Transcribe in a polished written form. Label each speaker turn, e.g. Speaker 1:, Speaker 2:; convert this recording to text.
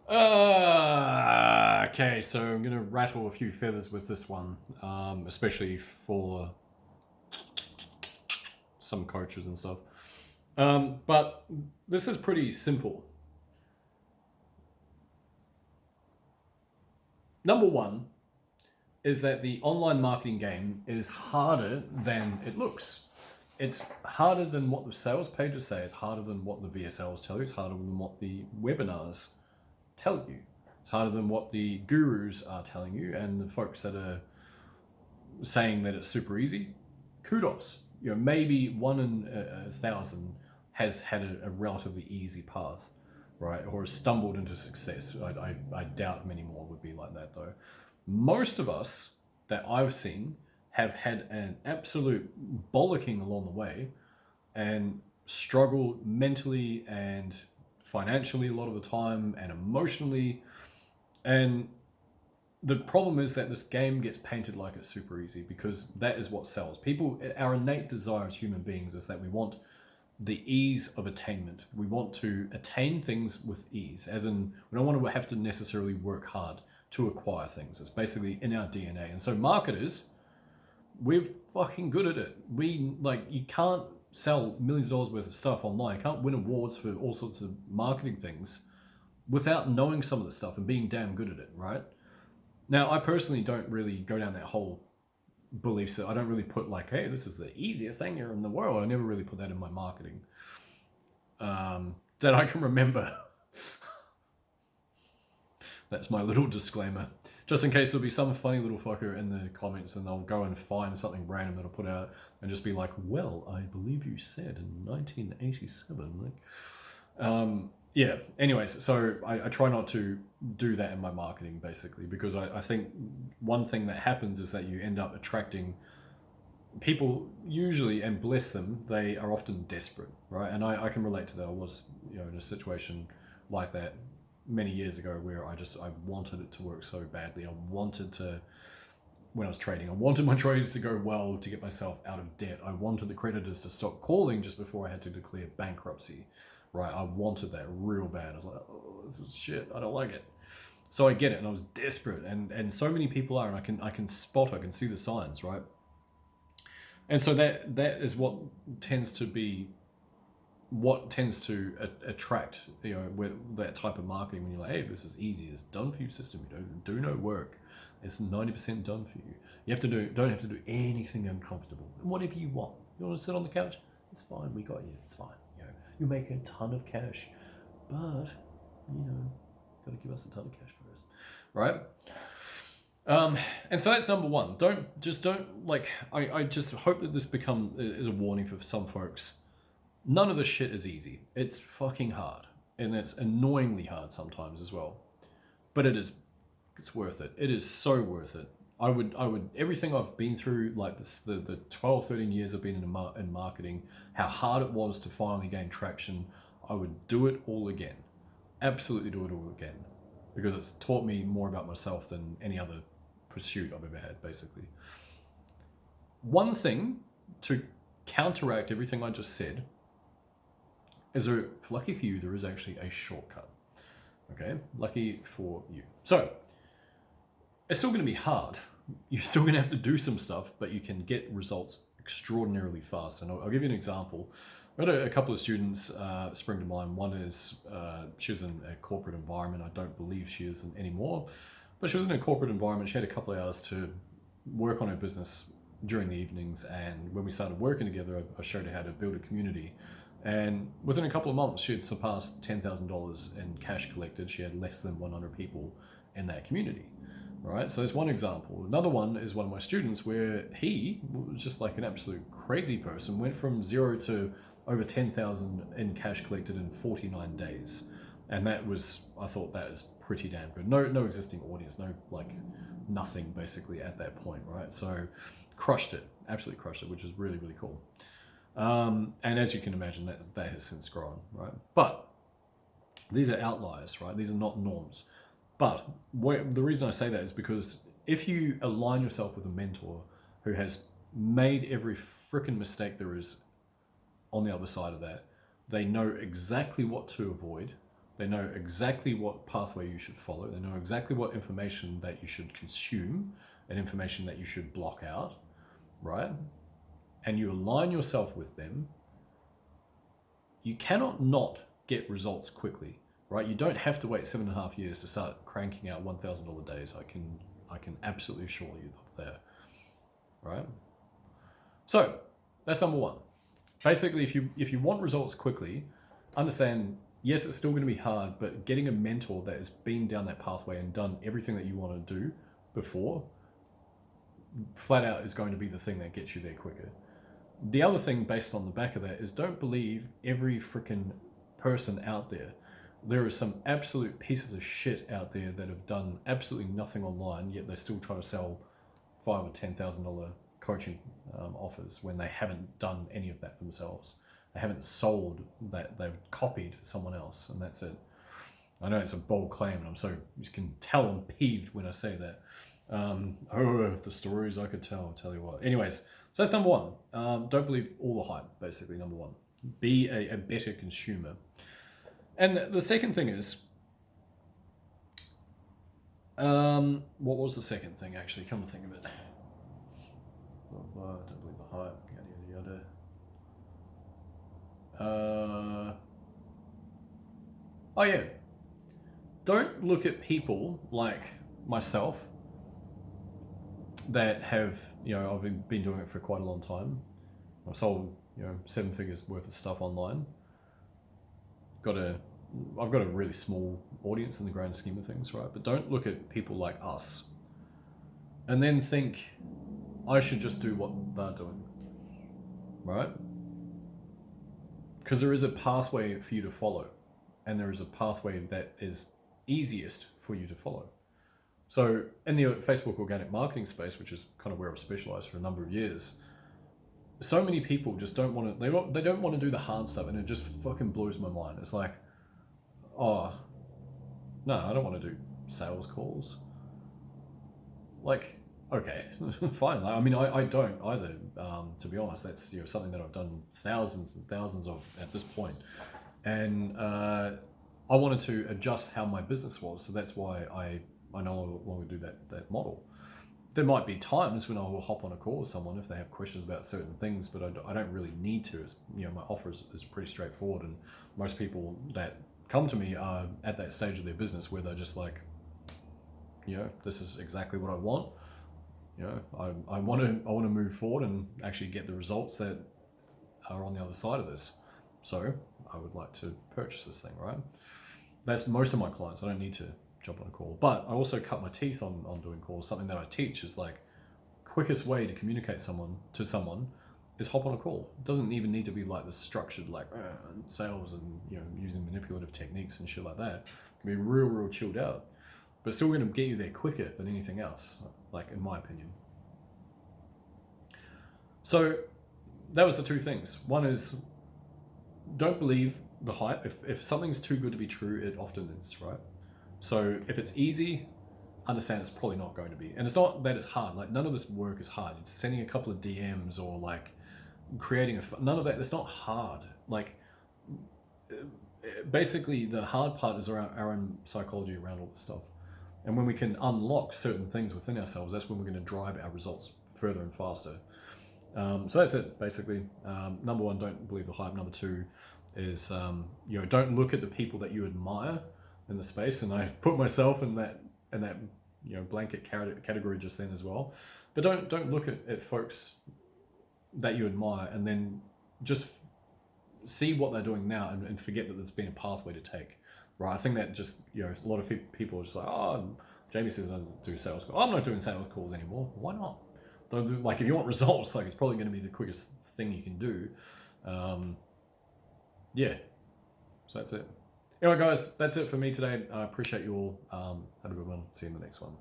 Speaker 1: Okay, so I'm going to rattle a few feathers with this one, especially for some coaches and stuff. But this is pretty simple. Number one is that the online marketing game is harder than it looks. It's harder than what the sales pages say. It's harder than what the VSLs tell you. It's harder than what the webinars tell you. It's harder than what the gurus are telling you and the folks that are saying that it's super easy. Kudos. Maybe one in a thousand has had a relatively easy path, right? Or has stumbled into success. I doubt many more would be like that though. Most of us that I've seen have had an absolute bollocking along the way and struggled mentally and financially a lot of the time and emotionally. And the problem is that this game gets painted like it's super easy because that is what sells. People, our innate desire as human beings is that we want the ease of attainment. We want to attain things with ease, as in, we don't want to have to necessarily work hard to acquire things. It's basically in our DNA. And so, marketers, we're fucking good at it. You can't sell millions of dollars worth of stuff online. You can't win awards for all sorts of marketing things without knowing some of the stuff and being damn good at it, right? Now, I personally don't really go down that whole belief set. I don't really put like, hey, this is the easiest thing here in the world. I never really put that in my marketing that I can remember. That's my little disclaimer. Just in case there'll be some funny little fucker in the comments and they'll go and find something random that I'll put out and just be like, well, I believe you said in 1987. Yeah, anyways, so I try not to do that in my marketing basically because I think one thing that happens is that you end up attracting people usually, and bless them, they are often desperate, right? And I can relate to that. I was in a situation like that many years ago where I wanted it to work so badly. I wanted to, when I was trading, I wanted my trades to go well to get myself out of debt. I wanted the creditors to stop calling just before I had to declare bankruptcy, right? I wanted that real bad. I was like, oh, this is shit. I don't like it. So I get it, and I was desperate, and so many people are, and I can see the signs, right? And so that is tends to be what tends to attract with that type of marketing when you're like, hey, this is easy, it's done for you system, you don't do no work, it's 90% done for you. Don't have to do anything uncomfortable. Whatever you want. You want to sit on the couch? It's fine. We got you. It's fine. You make a ton of cash, but got to give us a ton of cash first, right? And so that's number one. I just hope that this is a warning for some folks. None of this shit is easy. It's fucking hard, and it's annoyingly hard sometimes as well. But it's worth it. It is so worth it. I would everything I've been through, like this, the 12, 13 years I've been in marketing, how hard it was to finally gain traction. I would do it all again. Absolutely do it all again, because it's taught me more about myself than any other pursuit I've ever had, basically. One thing to counteract everything I just said is lucky for you, there is actually a shortcut. Okay, lucky for you. So, it's still going to be hard. You're still going to have to do some stuff, but you can get results extraordinarily fast. And I'll give you an example. I got a couple of students spring to mind. One is she's in a corporate environment. I don't believe she is anymore, but she was in a corporate environment. She had a couple of hours to work on her business during the evenings. And when we started working together, I showed her how to build a community. And within a couple of months, she had surpassed $10,000 in cash collected. She had less than 100 people in that community. Right, so there's one example. Another one is one of my students where he was just like an absolute crazy person, went from zero to over 10,000 in cash collected in 49 days. And I thought that is pretty damn good. No existing audience, nothing basically at that point, right? So crushed it, absolutely crushed it, which is really, really cool. And as you can imagine, that has since grown, right? But these are outliers, right? These are not norms. But the reason I say that is because if you align yourself with a mentor who has made every freaking mistake there is on the other side of that, they know exactly what to avoid. They know exactly what pathway you should follow. They know exactly what information that you should consume and information that you should block out, right? And you align yourself with them. You cannot not get results quickly, right? You don't have to wait 7.5 years to start cranking out $1,000 days. I can absolutely assure you of that, right? So that's number one. Basically, if you want results quickly, understand, yes, it's still going to be hard, but getting a mentor that has been down that pathway and done everything that you want to do before, flat out is going to be the thing that gets you there quicker. The other thing based on the back of that is don't believe every freaking person out there. There are some absolute pieces of shit out there that have done absolutely nothing online, yet they still try to sell $5,000 or $10,000 coaching offers when they haven't done any of that themselves. They haven't sold that, they've copied someone else, and that's it. I know it's a bold claim, and you can tell I'm peeved when I say that. The stories I could tell, I'll tell you what. Anyways, so that's number one. Don't believe all the hype, basically, number one. Be a better consumer. And the second thing is, what was the second thing, actually? Come to think of it. Don't believe the hype, yada, yada, yada. Oh yeah. Don't look at people like myself that have, I've been doing it for quite a long time. I've sold, 7 figures worth of stuff online. I've got a really small audience in the grand scheme of things, right? But don't look at people like us and then think I should just do what they're doing, right? Because there is a pathway for you to follow, and there is a pathway that is easiest for you to follow. So in the Facebook organic marketing space, which is kind of where I've specialized for a number of years, so many people just don't want to, they don't want to do the hard stuff, and it just fucking blows my mind. It's like, oh, no, I don't want to do sales calls. Like, okay, fine. I mean, I don't either, to be honest. That's something that I've done thousands and thousands of at this point. And I wanted to adjust how my business was, so that's why I no longer do that model. There might be times when I will hop on a call with someone if they have questions about certain things, but I don't really need to. It's, my offer is pretty straightforward, and most people that come to me are at that stage of their business where they're just like, this is exactly what I want. I want to move forward and actually get the results that are on the other side of this. So I would like to purchase this thing, right? That's most of my clients. I don't need to jump on a call, but I also cut my teeth on doing calls. Something that I teach is like, quickest way to communicate to someone is hop on a call. It doesn't even need to be like this structured like sales and using manipulative techniques and shit like that. It can be real chilled out, but still going to get you there quicker than anything else, like in my opinion. So that was the two things. One is, don't believe the hype. If something's too good to be true, it often is, right? So if it's easy, understand it's probably not going to be. And it's not that it's hard. Like, none of this work is hard. It's sending a couple of DMs or like creating none of that. It's not hard. Like, basically the hard part is around our own psychology around all this stuff. And when we can unlock certain things within ourselves, that's when we're going to drive our results further and faster. So that's it, basically. Number one, don't believe the hype. Number two is, don't look at the people that you admire in the space. And I put myself in that blanket category just then as well. But don't look at folks that you admire and then just see what they're doing now and forget that there's been a pathway to take. Right, I think that just, a lot of people are just like, oh, Jamie says I do sales calls. I'm not doing sales calls anymore. Why not? Like, if you want results, like, it's probably going to be the quickest thing you can do. Yeah, so that's it. Anyway, guys, that's it for me today. I appreciate you all. Have a good one. See you in the next one.